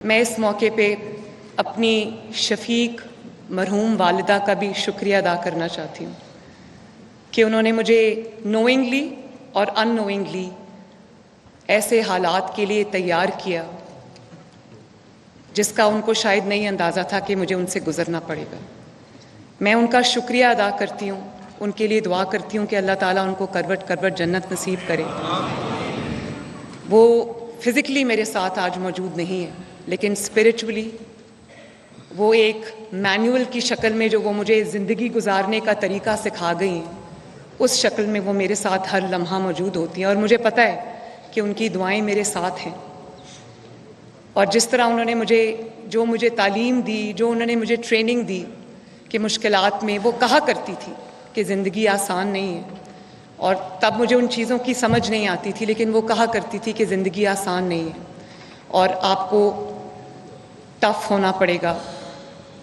میں اس موقع پہ اپنی شفیق مرحوم والدہ کا بھی شکریہ ادا کرنا چاہتی ہوں کہ انہوں نے مجھے نوئنگلی اور ان نوئنگلی ایسے حالات کے لیے تیار کیا جس کا ان کو شاید نہیں اندازہ تھا کہ مجھے ان سے گزرنا پڑے گا۔ میں ان کا شکریہ ادا کرتی ہوں، ان کے لیے دعا کرتی ہوں کہ اللہ تعالیٰ ان کو کروٹ کروٹ جنت نصیب کرے۔ وہ فزیکلی میرے ساتھ آج موجود نہیں ہے، لیکن اسپرچولی وہ ایک مینول کی شکل میں جو وہ مجھے زندگی گزارنے کا طریقہ سکھا گئی ہیں، اس شکل میں وہ میرے ساتھ ہر لمحہ موجود ہوتی ہیں، اور مجھے پتہ ہے کہ ان کی دعائیں میرے ساتھ ہیں۔ اور جس طرح انہوں نے مجھے تعلیم دی، جو انہوں نے مجھے ٹریننگ دی کہ مشکلات میں وہ کہا کرتی تھی کہ زندگی آسان نہیں ہے، اور تب مجھے ان چیزوں کی سمجھ نہیں آتی تھی، لیکن وہ کہا کرتی تھی کہ زندگی آسان نہیں ہے اور آپ کو ٹف ہونا پڑے گا۔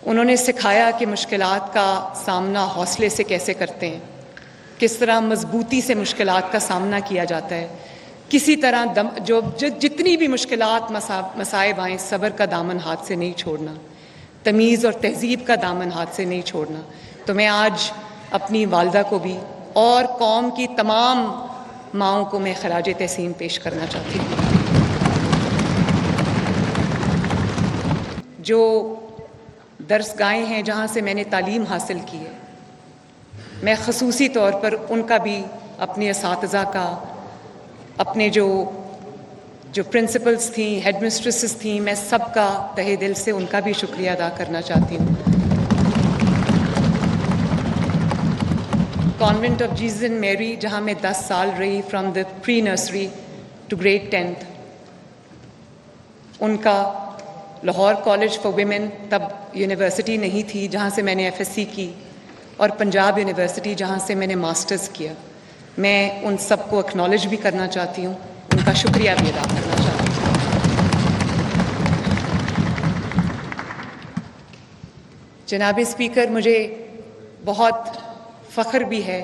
انہوں نے سکھایا کہ مشکلات کا سامنا حوصلے سے کیسے کرتے ہیں، کس طرح مضبوطی سے مشکلات کا سامنا کیا جاتا ہے، کسی طرح جتنی بھی مشکلات مصائب آئیں، صبر کا دامن ہاتھ سے نہیں چھوڑنا، تمیز اور تہذیب کا دامن ہاتھ سے نہیں چھوڑنا۔ تو میں آج اپنی والدہ کو بھی اور قوم کی تمام ماؤں کو میں خراج تحسین پیش کرنا چاہتی ہوں۔ جو درسگاہیں ہیں جہاں سے میں نے تعلیم حاصل کی ہے، میں خصوصی طور پر ان کا بھی، اپنے اساتذہ کا، اپنے جو پرنسپلز تھیں، ہیڈ مسٹریسز تھیں، میں سب کا تہہ دل سے ان کا بھی شکریہ ادا کرنا چاہتی ہوں۔ کانوینٹ آف جیزس اینڈ میری جہاں میں 10 سال رہی، from the pre nursery to grade 10th، in کا لاہور کالج فار ویمن، تب یونیورسٹی نہیں تھی، جہاں سے میں نے FSc کی، اور پنجاب یونیورسٹی جہاں سے میں نے ماسٹرز کیا۔ میں ان سب کو اکنالج بھی کرنا چاہتی ہوں، ان کا شکریہ بھی ادا کرنا چاہتی ہوں۔ جناب اسپیکر، مجھے بہت فخر بھی ہے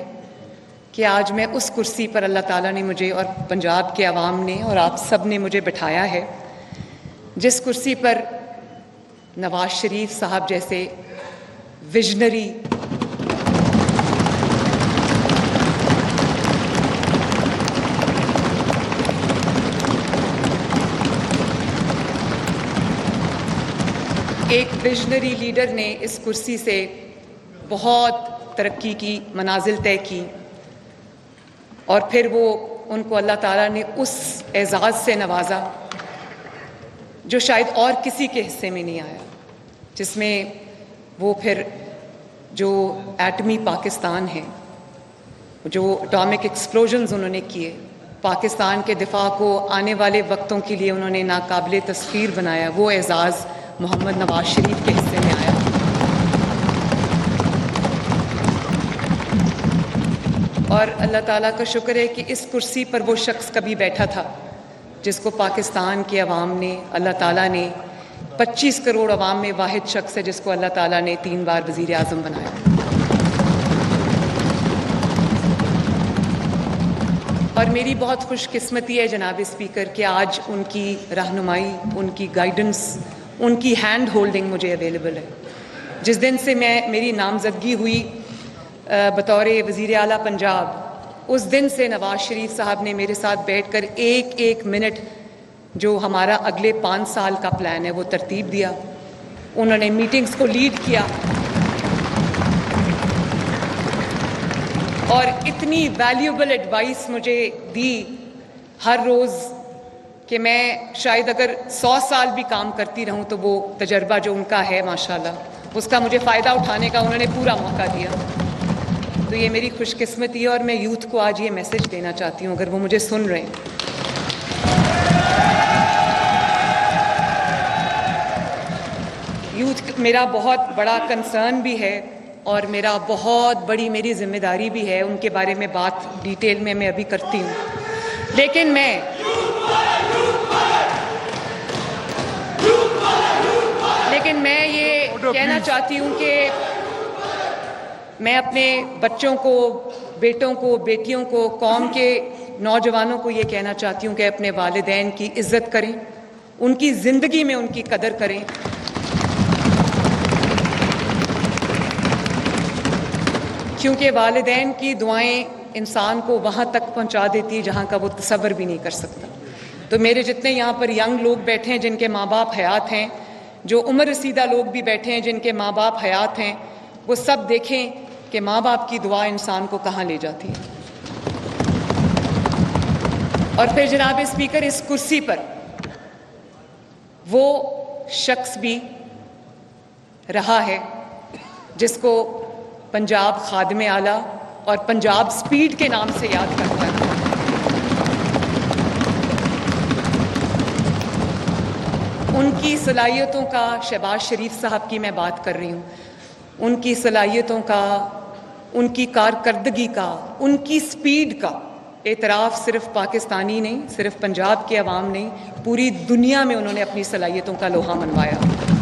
کہ آج میں اس کرسی پر اللہ تعالیٰ نے مجھے اور پنجاب کے عوام نے اور آپ سب نے مجھے بٹھایا ہے، جس کرسی پر نواز شریف صاحب جیسے ویژنری لیڈر نے اس کرسی سے بہت ترقی کی، منازل طے کی، اور پھر ان کو اللہ تعالیٰ نے اس اعزاز سے نوازا جو شاید اور کسی کے حصے میں نہیں آیا، جس میں وہ پھر جو ایٹمی پاکستان ہے، جو اٹامک ایکسپلوژنز انہوں نے کیے، پاکستان کے دفاع کو آنے والے وقتوں کے لیے انہوں نے ناقابل تسخیر بنایا، وہ اعزاز محمد نواز شریف کے حصے میں آیا۔ اور اللہ تعالیٰ کا شکر ہے کہ اس کرسی پر وہ شخص کبھی بیٹھا تھا جس کو پاکستان کے عوام نے، اللہ تعالیٰ نے، 25 کروڑ عوام میں واحد شخص ہے جس کو اللہ تعالیٰ نے 3 بار وزیر اعظم بنایا۔ اور میری بہت خوش قسمتی ہے جناب اسپیکر کہ آج ان کی رہنمائی، ان کی گائیڈنس، ان کی ہینڈ ہولڈنگ مجھے اویلیبل ہے۔ جس دن سے میری نامزدگی ہوئی بطور وزیر اعلیٰ پنجاب، اس دن سے نواز شریف صاحب نے میرے ساتھ بیٹھ کر ایک منٹ جو ہمارا اگلے 5 سال کا پلان ہے وہ ترتیب دیا، انہوں نے میٹنگز کو لیڈ کیا، اور اتنی ویلیوبل ایڈوائس مجھے دی ہر روز کہ میں شاید اگر 100 سال بھی کام کرتی رہوں تو وہ تجربہ جو ان کا ہے ماشاءاللہ، اس کا مجھے فائدہ اٹھانے کا انہوں نے پورا موقع دیا۔ تو یہ میری خوش قسمتی ہے، اور میں یوتھ کو آج یہ میسج دینا چاہتی ہوں، اگر وہ مجھے سن رہے ہیں۔ یوتھ میرا بہت بڑا کنسرن بھی ہے، اور میرا بہت بڑی میری ذمہ داری بھی ہے، ان کے بارے میں بات ڈیٹیل میں ابھی کرتی ہوں، لیکن میں یہ کہنا چاہتی ہوں کہ میں اپنے بچوں کو، بیٹوں کو، بیٹیوں کو، قوم کے نوجوانوں کو یہ کہنا چاہتی ہوں کہ اپنے والدین کی عزت کریں، ان کی زندگی میں ان کی قدر کریں. کیونکہ والدین کی دعائیں انسان کو وہاں تک پہنچا دیتی ہے جہاں کا وہ تصور بھی نہیں کر سکتا. تو میرے جتنے یہاں پر ینگ لوگ بیٹھے ہیں جن کے ماں باپ حیات ہیں، جو عمر رسیدہ لوگ بھی بیٹھے ہیں جن کے ماں باپ حیات ہیں، وہ سب دیکھیں کہ ماں باپ کی دعا انسان کو کہاں لے جاتی ہے. اور پھر جناب اسپیکر، اس کرسی پر وہ شخص بھی رہا ہے جس کو پنجاب خادم اعلیٰ اور پنجاب سپیڈ کے نام سے یاد کرتا ہے. ان کی صلاحیتوں کا، شہباز شریف صاحب کی میں بات کر رہی ہوں، ان کی صلاحیتوں کا، ان کی کارکردگی کا، ان کی سپیڈ کا اعتراف صرف پاکستانی نہیں، صرف پنجاب کے عوام نہیں، پوری دنیا میں انہوں نے اپنی صلاحیتوں کا لوہا منوایا.